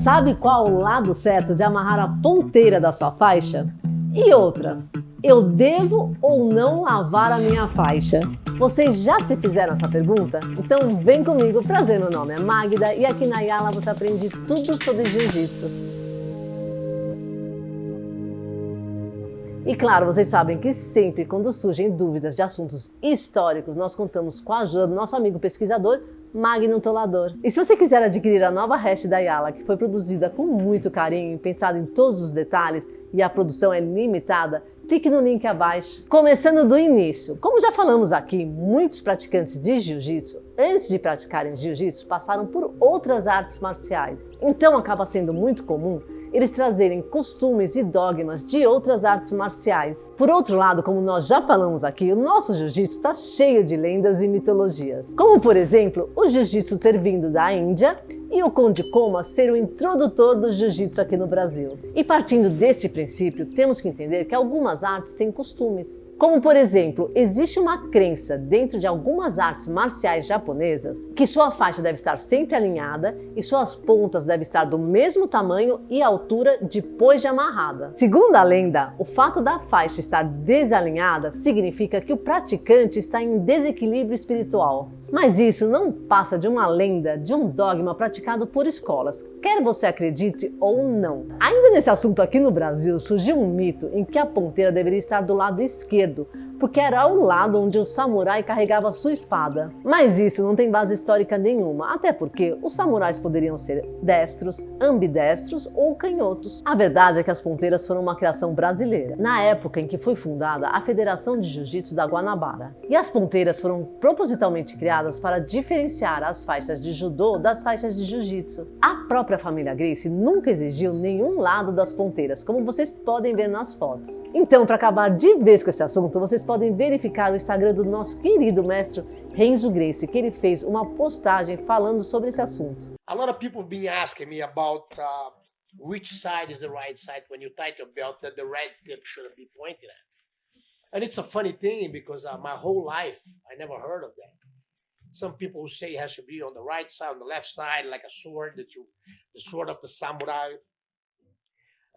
Sabe qual o lado certo de amarrar a ponteira da sua faixa? E outra, eu devo ou não lavar a minha faixa? Vocês já se fizeram essa pergunta? Então vem comigo, prazer, meu nome é Magda e aqui na Yala você aprende tudo sobre Jiu-Jitsu. E claro, vocês sabem que sempre quando surgem dúvidas de assuntos históricos, nós contamos com a ajuda do nosso amigo pesquisador, Magno Tolador. E se você quiser adquirir a nova hash da Yala, que foi produzida com muito carinho e pensada em todos os detalhes, e a produção é limitada, clique no link abaixo. Começando do início. Como já falamos aqui, muitos praticantes de Jiu-Jitsu, antes de praticarem Jiu-Jitsu, passaram por outras artes marciais. Então acaba sendo muito comum eles trazerem costumes e dogmas de outras artes marciais. Por outro lado, como nós já falamos aqui, o nosso Jiu-Jitsu está cheio de lendas e mitologias. Como, por exemplo, o Jiu-Jitsu ter vindo da Índia e o Conde Koma ser o introdutor do Jiu-Jitsu aqui no Brasil. E partindo deste princípio, temos que entender que algumas artes têm costumes. Como, por exemplo, existe uma crença dentro de algumas artes marciais japonesas que sua faixa deve estar sempre alinhada e suas pontas devem estar do mesmo tamanho e altura depois de amarrada. Segundo a lenda, o fato da faixa estar desalinhada significa que o praticante está em desequilíbrio espiritual. Mas isso não passa de uma lenda, de um dogma praticado por escolas, quer você acredite ou não. Ainda nesse assunto aqui no Brasil, surgiu um mito em que a ponteira deveria estar do lado esquerdo, porque era o lado onde o samurai carregava sua espada. Mas isso não tem base histórica nenhuma, até porque os samurais poderiam ser destros, ambidestros ou canhotos. A verdade é que as ponteiras foram uma criação brasileira, na época em que foi fundada a Federação de Jiu-Jitsu da Guanabara. E as ponteiras foram propositalmente criadas para diferenciar as faixas de judô das faixas de jiu-jitsu. A própria família Gracie nunca exigiu nenhum lado das ponteiras, como vocês podem ver nas fotos. Então, para acabar de vez com esse assunto, vocês podem verificar o Instagram do nosso querido mestre Renzo Gracie, que ele fez uma postagem falando sobre esse assunto. A lot of people have been asking me about which side is the right side when you tighten your belt, that the red tip should be pointed at. And it's a funny thing because my whole life I never heard of that. Some people say it has to be on the right side, on the left side, like a sword, the sword of the samurai.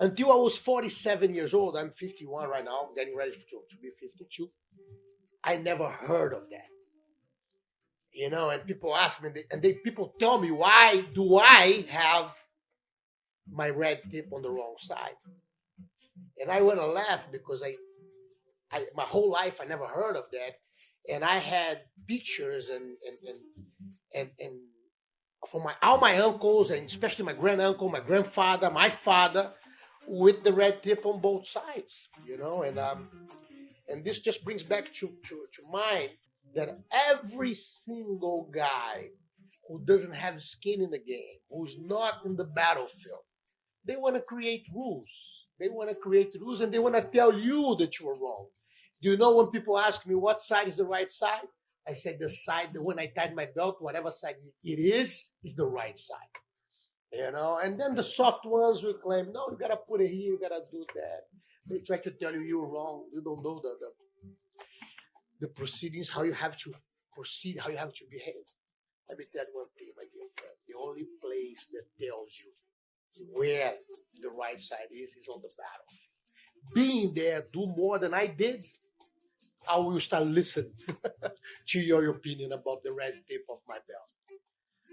Until I was 47 years old, I'm 51 right now, getting ready to be 52. I never heard of that. You know, and people ask me, people tell me, why do I have my red tip on the wrong side? And I want to laugh because my whole life I never heard of that. And I had pictures and from all my uncles, and especially my granduncle, my grandfather, my father, with the red tip on both sides, you know, and this just brings back to mind that every single guy who doesn't have skin in the game, who's not in the battlefield, they want to create rules. They want to create rules and they want to tell you that you are wrong. Do you know when people ask me what side is the right side? I said the side that when I tied my belt, whatever side it is the right side. You know, and then the soft ones will claim, no, you gotta put it here, you gotta do that. They try to tell you you're wrong. You don't know the proceedings, how you have to proceed, how you have to behave. Let me tell you one thing, my dear friend. The only place that tells you where the right side is on the battlefield. Being there, do more than I did, I will start listening to your opinion about the red tip of my belt.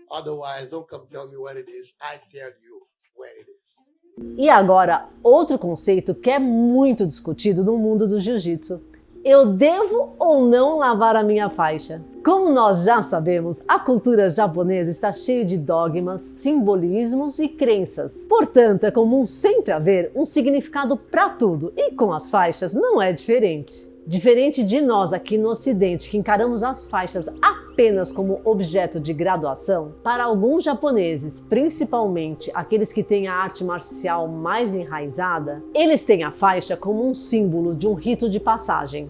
Otherwise, don't come tell me what it is. I tell you where it is. E agora, outro conceito que é muito discutido no mundo do jiu-jitsu. Eu devo ou não lavar a minha faixa? Como nós já sabemos, a cultura japonesa está cheia de dogmas, simbolismos e crenças. Portanto, é comum sempre haver um significado para tudo, e com as faixas não é diferente. Diferente de nós aqui no Ocidente, que encaramos as faixas apenas como objeto de graduação, para alguns japoneses, principalmente aqueles que têm a arte marcial mais enraizada, eles têm a faixa como um símbolo de um rito de passagem.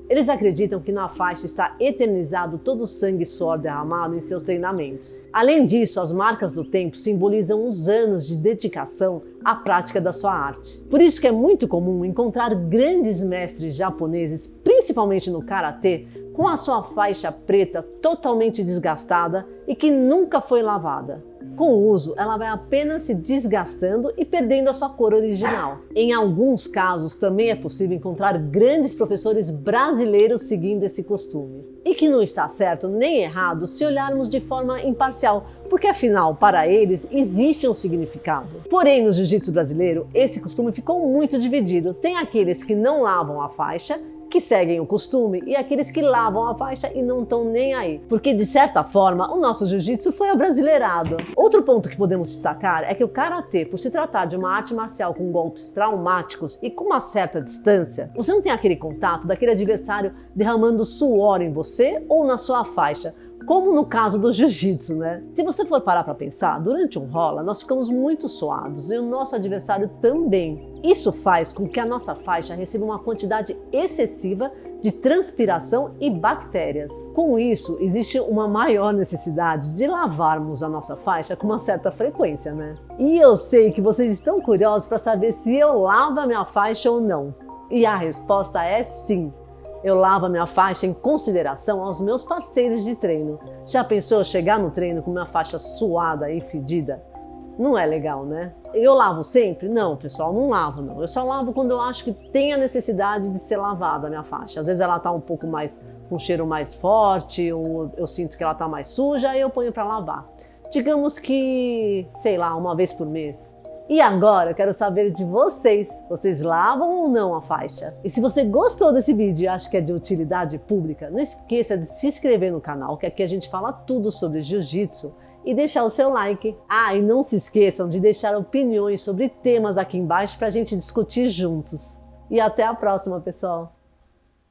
Eles acreditam que na faixa está eternizado todo o sangue e suor derramado em seus treinamentos. Além disso, as marcas do tempo simbolizam os anos de dedicação à prática da sua arte. Por isso que é muito comum encontrar grandes mestres japoneses, principalmente no karatê, com com a sua faixa preta totalmente desgastada e que nunca foi lavada. Com o uso, ela vai apenas se desgastando e perdendo a sua cor original. Em alguns casos, também é possível encontrar grandes professores brasileiros seguindo esse costume. E que não está certo nem errado se olharmos de forma imparcial, porque afinal, para eles, existe um significado. Porém, no jiu-jitsu brasileiro, esse costume ficou muito dividido. Tem aqueles que não lavam a faixa, que seguem o costume, e aqueles que lavam a faixa e não estão nem aí. Porque, de certa forma, o nosso jiu-jitsu foi abrasileirado. Outro ponto que podemos destacar é que o karatê, por se tratar de uma arte marcial com golpes traumáticos e com uma certa distância, você não tem aquele contato daquele adversário derramando suor em você ou na sua faixa, como no caso do jiu-jitsu, né? Se você for parar para pensar, durante um rola nós ficamos muito suados e o nosso adversário também. Isso faz com que a nossa faixa receba uma quantidade excessiva de transpiração e bactérias. Com isso, existe uma maior necessidade de lavarmos a nossa faixa com uma certa frequência, né? E eu sei que vocês estão curiosos para saber se eu lavo a minha faixa ou não. E a resposta é sim. Eu lavo a minha faixa em consideração aos meus parceiros de treino. Já pensou chegar no treino com minha faixa suada e fedida? Não é legal, né? Eu lavo sempre? Não, pessoal, não lavo não. Eu só lavo quando eu acho que tem a necessidade de ser lavada a minha faixa. Às vezes ela tá um pouco mais com um cheiro mais forte, ou eu sinto que ela tá mais suja, aí eu ponho para lavar. Digamos que, sei lá, uma vez por mês. E agora eu quero saber de vocês. Vocês lavam ou não a faixa? E se você gostou desse vídeo e acha que é de utilidade pública, não esqueça de se inscrever no canal, que aqui a gente fala tudo sobre jiu-jitsu, e deixar o seu like. Ah, e não se esqueçam de deixar opiniões sobre temas aqui embaixo para a gente discutir juntos. E até a próxima, pessoal!